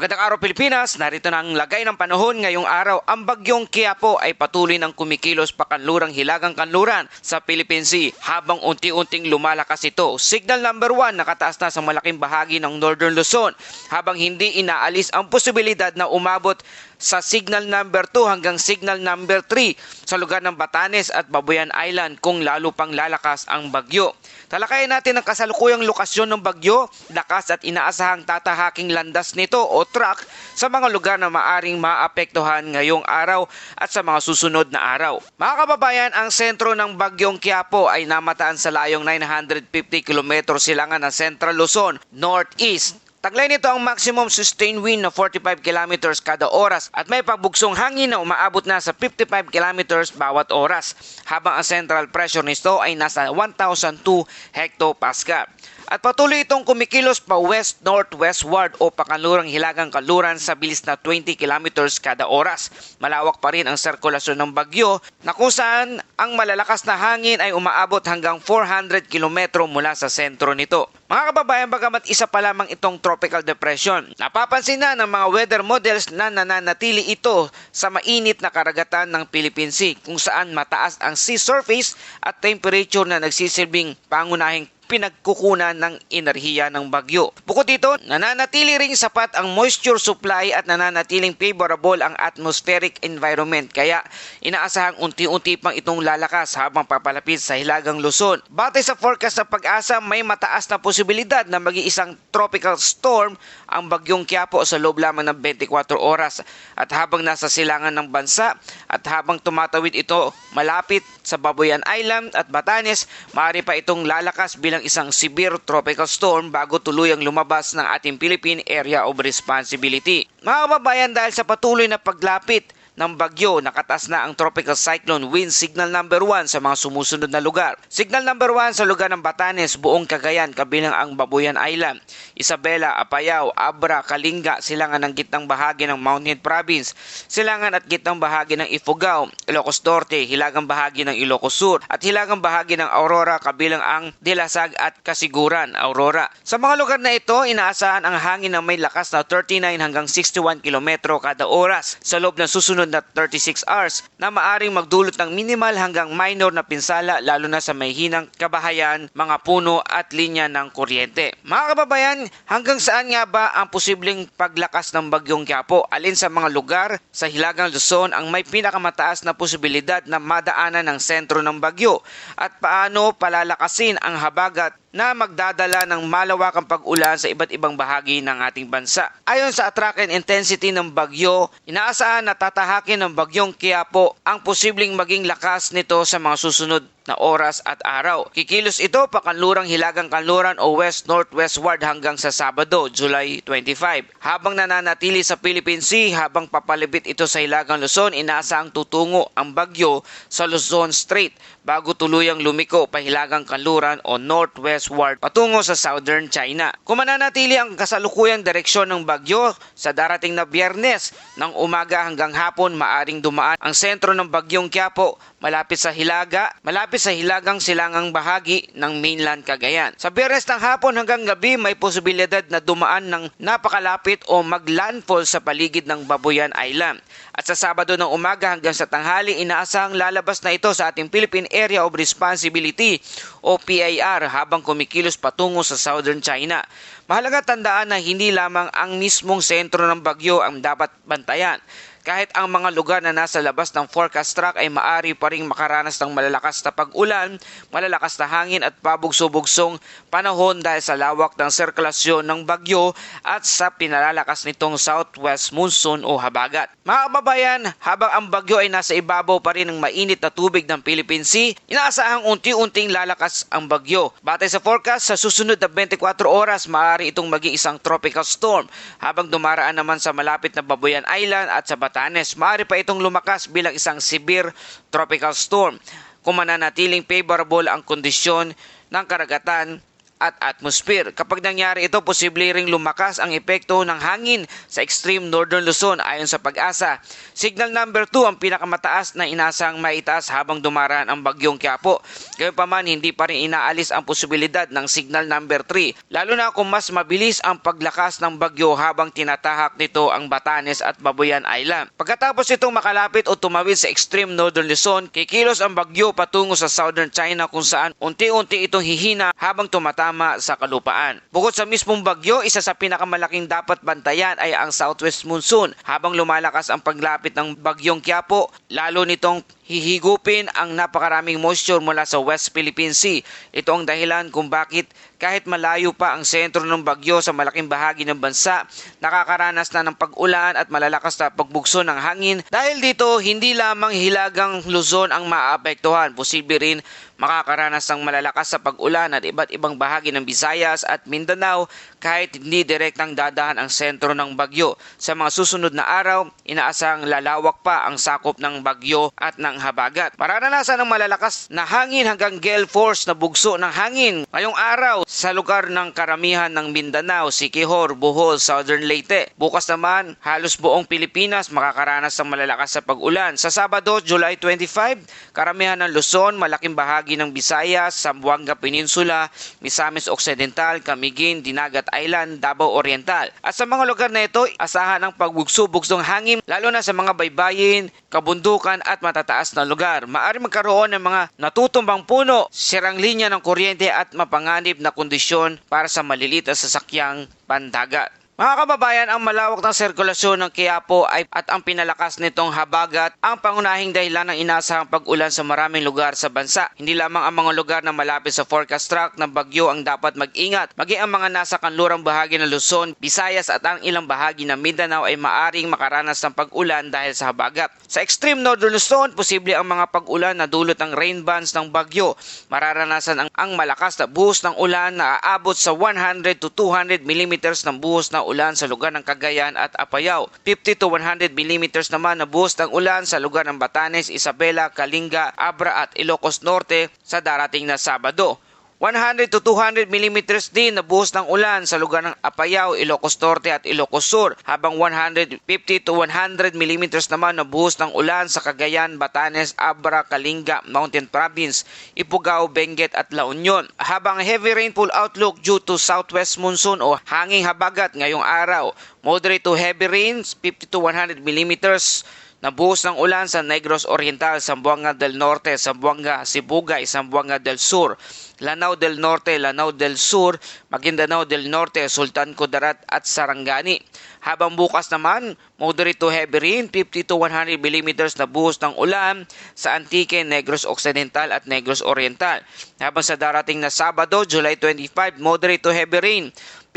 Magandang araw Pilipinas, narito na ang lagay ng panahon ngayong araw. Ang bagyong Qiapo ay patuloy ng kumikilos pakanlurang hilagang kanluran sa Philippine Sea habang unti-unting lumalakas ito. Signal number 1 nakataas na sa malaking bahagi ng Northern Luzon habang hindi inaalis ang posibilidad na umabot sa signal number 2 hanggang signal number 3 sa lugar ng Batanes at Babuyan Island kung lalo pang lalakas ang bagyo. Talakayin natin ang kasalukuyang lokasyon ng bagyo, lakas at inaasahang tatahaking landas nito o track sa mga lugar na maaring maapektuhan ngayong araw at sa mga susunod na araw. Mga kababayan, ang sentro ng bagyong Qiapo ay namataan sa layong 950 km silangan ng Central Luzon, Northeast. Taglay nito ang maximum sustained wind na 45 km kada oras at may pagbugsong hangin na umaabot na sa 55 km bawat oras habang ang central pressure nito ay nasa 1,002 hectopascal. At patuloy itong kumikilos pa west-northwestward o pakanlurang hilagang kanluran sa bilis na 20 km kada oras. Malawak pa rin ang sirkulasyon ng bagyo na kung saan ang malalakas na hangin ay umaabot hanggang 400 km mula sa sentro nito. Mga kababayan, bagamat isa pa lamang itong tropical depression, napapansin na ng mga weather models na nananatili ito sa mainit na karagatan ng Philippine Sea kung saan mataas ang sea surface at temperature na nagsisilbing pangunahing pinagkukunan ng enerhiya ng bagyo. Bukod dito, nananatili ring sapat ang moisture supply at nananatiling favorable ang atmospheric environment kaya inaasahang unti-unti pang itong lalakas habang papalapit sa hilagang Luzon. Batay sa forecast ng Pag-asa, may mataas na posibilidad na maging isang tropical storm ang bagyong Qiapo sa loob lamang ng 24 oras at habang nasa silangan ng bansa at habang tumatawid ito malapit sa Babuyan Island at Batanes, maaari pa itong lalakas bilang isang severe tropical storm bago tuluyang lumabas ng ating Philippine Area of Responsibility. Mga kababayan, dahil sa patuloy na paglapit ng bagyo, nakataas na ang tropical cyclone wind signal number 1 sa mga sumusunod na lugar. Signal number 1 sa lugar ng Batanes, buong Cagayan, kabilang ang Babuyan Island, Isabela, Apayao, Abra, Kalinga, silangan ng gitnang bahagi ng Mountain Province, silangan at gitnang bahagi ng Ifugao, Ilocos Norte, hilagang bahagi ng Ilocos Sur, at hilagang bahagi ng Aurora, kabilang ang Dilasag at Kasiguran, Aurora. Sa mga lugar na ito, inaasahan ang hangin na may lakas na 39 hanggang 61 km kada oras sa loob ng susunod na 36 hours na maaring magdulot ng minimal hanggang minor na pinsala lalo na sa may hinang kabahayan, mga puno at linya ng kuryente. Mga kababayan, hanggang saan nga ba ang posibleng paglakas ng bagyong Qiapo? Alin sa mga lugar sa hilagang Luzon ang may pinakamataas na posibilidad na madaanan ng sentro ng bagyo? At paano palalakasin ang habagat na magdadala ng malawakang pag-ulan sa iba't ibang bahagi ng ating bansa? Ayon sa track and intensity ng bagyo, inaasahan na tatahakin ng bagyong Qiapo ang posibleng maging lakas nito sa mga susunod na oras at araw. Kikilos ito pakanlurang hilagang kanluran o west-northwestward hanggang sa Sabado, July 25. Habang nananatili sa Philippine Sea, habang papalibit ito sa hilagang Luzon, inaasahang tutungo ang bagyo sa Luzon Strait bago tuluyang lumiko pa hilagang kanluran o northwestward patungo sa southern China. Kung mananatili ang kasalukuyang direksyon ng bagyo sa darating na Biyernes ng umaga hanggang hapon, maaring dumaan ang sentro ng bagyong Qiapo malapit sa hilagang silangang bahagi ng mainland Cagayan. Sa Biyernes ng hapon hanggang gabi, may posibilidad na dumaan ng napakalapit o maglandfall sa paligid ng Babuyan Island. At sa Sabado ng umaga hanggang sa tanghali, inaasahang lalabas na ito sa ating Philippine Area of Responsibility o PAR habang kumikilos patungo sa southern China. Mahalaga tandaan na hindi lamang ang mismong sentro ng bagyo ang dapat bantayan. Kahit ang mga lugar na nasa labas ng forecast track ay maaari pa ring makaranas ng malalakas na pag-ulan, malalakas na hangin at pabugso-bugsong panahon dahil sa lawak ng sirkulasyon ng bagyo at sa pinalalakas nitong southwest monsoon o habagat. Mga kababayan, habang ang bagyo ay nasa ibabaw pa rin ng mainit na tubig ng Philippine Sea, inaasahang unti-unting lalakas ang bagyo. Batay sa forecast, sa susunod na 24 oras, maaari itong maging isang tropical storm habang dumaraan naman sa malapit na Babuyan Island at sa Batanes, maaari pa itong lumakas bilang isang severe tropical storm kung mananatiling favorable ang kondisyon ng karagatan at atmosphere. Kapag nangyari ito, posible ring lumakas ang epekto ng hangin sa extreme northern Luzon ayon sa Pag-asa. Signal number 2 ang pinakamataas na inasang maitaas habang dumaraan ang bagyong Quiapo. Gayunpaman, hindi pa rin inaalis ang posibilidad ng signal number 3, lalo na kung mas mabilis ang paglakas ng bagyo habang tinatahak nito ang Batanes at Babuyan Island. Pagkatapos itong makalapit o tumawid sa extreme northern Luzon, kikilos ang bagyo patungo sa southern China kung saan unti-unti itong hihina habang tumatama sa kalupaan. Bukod sa mismong bagyo, isa sa pinakamalaking dapat bantayan ay ang southwest monsoon. Habang lumalakas ang paglapit ng bagyong Quiapo, lalo nitong hihigupin ang napakaraming moisture mula sa West Philippine Sea. Ito ang dahilan kung bakit kahit malayo pa ang sentro ng bagyo sa malaking bahagi ng bansa, nakakaranas na ng pag-ulan at malalakas na pagbugso ng hangin. Dahil dito, hindi lamang hilagang Luzon ang maapektuhan. Posible rin makakaranas ng malalakas sa pag-ulan at iba't ibang bahagi ng Visayas at Mindanao kahit hindi direktang dadaan ang sentro ng bagyo. Sa mga susunod na araw, inaasang lalawak pa ang sakop ng bagyo at ng habagat. Mararanasan ng malalakas na hangin hanggang gale force na bugso ng hangin ngayong araw sa lugar ng karamihan ng Mindanao, Siquijor, Bohol, Southern Leyte. Bukas naman, halos buong Pilipinas makakaranas ng malalakas sa pag-ulan. Sa Sabado, July 25, karamihan ng Luzon, malaking bahagi ng Visayas, Zamboanga Peninsula, Misamis Occidental, Camiguin, Dinagat Island, Davao Oriental. At sa mga lugar na ito, asahan ang pagbugso-bugsong hangin lalo na sa mga baybayin, kabundukan at matataas na lugar. Maaari magkaroon ng mga natutumbang puno, sirang linya ng kuryente at mapanganib na kondisyon para sa maliliit na sasakyang pandagat. Mga kababayan, ang malawak ng sirkulasyon ng Quiapo at ang pinalakas nitong habagat ang pangunahing dahilan ng inaasahang pag-ulan sa maraming lugar sa bansa. Hindi lamang ang mga lugar na malapit sa forecast track ng bagyo ang dapat mag-ingat, maging ang mga nasa kanlurang bahagi ng Luzon, Visayas at ang ilang bahagi ng Mindanao ay maaring makaranas ng pag-ulan dahil sa habagat. Sa extreme northern Luzon, posible ang mga pag-ulan na dulot ng rain bands ng bagyo. Mararanasan ang malakas na buhos ng ulan na aabot sa 100 to 200 millimeters ng buhos na ulan sa lugar ng Cagayan at Apayao. 50 to 100 millimeters naman na buhos ng ulan sa lugar ng Batanes, Isabela, Kalinga, Abra at Ilocos Norte sa darating na Sabado. 100 to 200 millimeters din na buhos ng ulan sa lugar ng Apayao, Ilocos Norte at Ilocos Sur, habang 150 to 100 millimeters naman na buhos ng ulan sa Cagayan, Batanes, Abra, Kalinga, Mountain Province, Ifugao, Benguet at La Union. Habang heavy rainfall outlook due to southwest monsoon o hanging habagat ngayong araw, moderate to heavy rains, 50 to 100 millimeters na buhos ng ulan sa Negros Oriental, Zamboanga del Norte, Zamboanga Sibugay, Zamboanga del Sur, Lanao del Norte, Lanao del Sur, Maguindanao del Norte, Sultan Kudarat at Sarangani. Habang bukas naman, moderate to heavy rain, 50 to 100 millimeters na buhos ng ulan sa Antique, Negros Occidental at Negros Oriental. Habang sa darating na Sabado, July 25, moderate to heavy rain,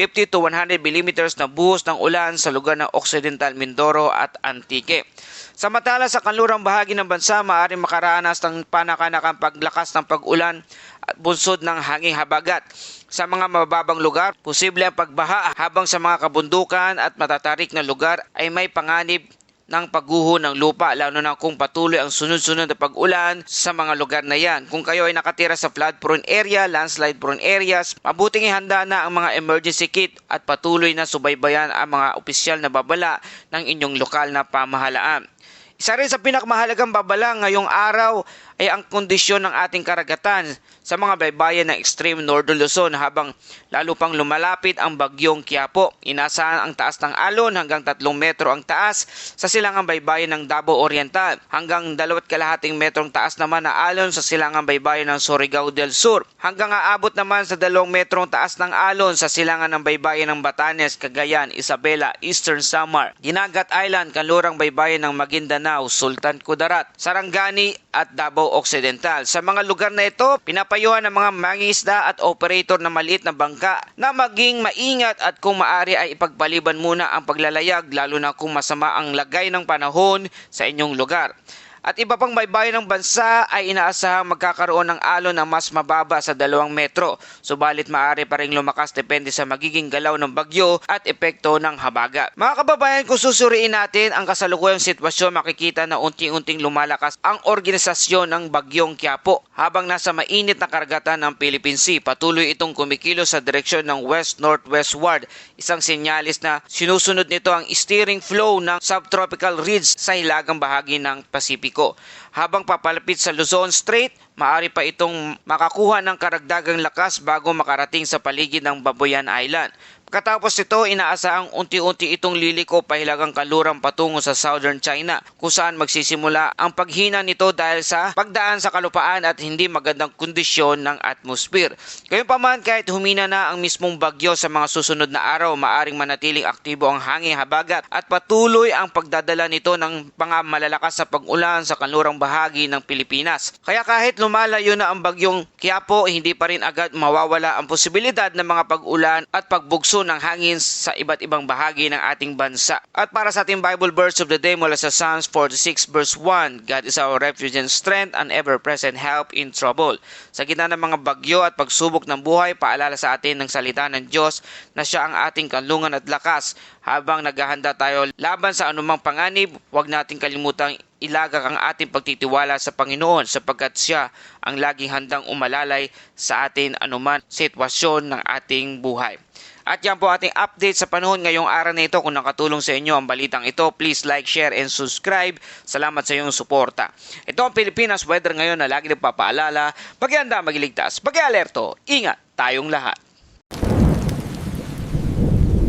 50 to 100 millimeters na buhos ng ulan sa lugar ng Occidental Mindoro at Antique. Samantala sa kanlurang bahagi ng bansa, maaaring makaranas ng panakanakang paglakas ng pag-ulan at bunsod ng hanging habagat. Sa mga mababang lugar, posible ang pagbaha habang sa mga kabundukan at matatarik na lugar ay may panganib ng pagguho ng lupa, lalo na kung patuloy ang sunod-sunod na pag-ulan sa mga lugar na yan. Kung kayo ay nakatira sa flood-prone area, landslide-prone areas, mabuting ihanda na ang mga emergency kit at patuloy na subaybayan ang mga opisyal na babala ng inyong lokal na pamahalaan. Isa rin sa pinakamahalagang babala ngayong araw ay ang kondisyon ng ating karagatan sa mga baybayin ng extreme northern Luzon habang lalo pang lumalapit ang bagyong Quiapo. Inasahan ang taas ng alon hanggang 3 metro ang taas sa silangang baybayin ng Davao Oriental, hanggang 2.5 metrong taas naman na alon sa silangang baybayin ng Surigao del Sur, hanggang aabot naman sa 2 metrong taas ng alon sa silangan ng baybayin ng Batanes, Cagayan, Isabela, Eastern Samar, Dinagat Island, kanlurang baybayin ng Maguindanao, Sultan Kudarat, Sarangani at Davao Occidental. Sa mga lugar na ito, pinapayuhan ng mga mangingisda at operator na maliit na bangka na maging maingat at kung maaari ay ipagpaliban muna ang paglalayag, lalo na kung masama ang lagay ng panahon sa inyong lugar. At iba pang baybayin ng bansa ay inaasahang magkakaroon ng alon na mas mababa sa 2 metro. Subalit maaari pa ring lumakas depende sa magiging galaw ng bagyo at epekto ng habagat. Mga kababayan, kung susuriin natin ang kasalukuyang sitwasyon, makikita na unti-unting lumalakas ang organisasyon ng bagyong Qiapo. Habang nasa mainit na karagatan ng Philippine Sea, patuloy itong kumikilos sa direksyon ng west-northwestward. Isang senyalis na sinusunod nito ang steering flow ng subtropical ridge sa hilagang bahagi ng Pasipiko. Habang papalapit sa Luzon Strait, maaari pa itong makakuha ng karagdagang lakas bago makarating sa paligid ng Babuyan Island. Katapos ito, inaasahang unti-unti itong liliko pahilagang kanlurang patungo sa southern China, kung saan magsisimula ang paghina nito dahil sa pagdaan sa kalupaan at hindi magandang kondisyon ng atmosphere. Gayunpaman, kahit humina na ang mismong bagyo sa mga susunod na araw, maaring manatiling aktibo ang hangin habagat at patuloy ang pagdadala nito ng mga malalakas sa pag-ulan sa kanlurang bahagi ng Pilipinas. Kaya kahit lumalayo na ang bagyong Qiapo, hindi pa rin agad mawawala ang posibilidad ng mga pag-ulan at pagbugso ng hangin sa iba't ibang bahagi ng ating bansa. At para sa ating Bible verse of the day mula sa Psalms 46 verse 1, God is our refuge and strength, an ever-present help in trouble. Sa gitna ng mga bagyo at pagsubok ng buhay, paalala sa atin ng salita ng Diyos na siya ang ating kanlungan at lakas. Habang naghahanda tayo laban sa anumang panganib, huwag nating kalimutang ilagak ang ating pagtitiwala sa Panginoon sapagkat siya ang laging handang umalalay sa atin anuman sitwasyon ng ating buhay. At yan po ating update sa panahon ngayong araw na ito. Kung nakatulong sa inyo ang balitang ito, please like, share, and subscribe. Salamat sa iyong suporta. Ito ang Pilipinas Weather ngayon na lagi nagpapaalala, pag-ihanda, magiligtas, pag-alerto, ingat tayong lahat.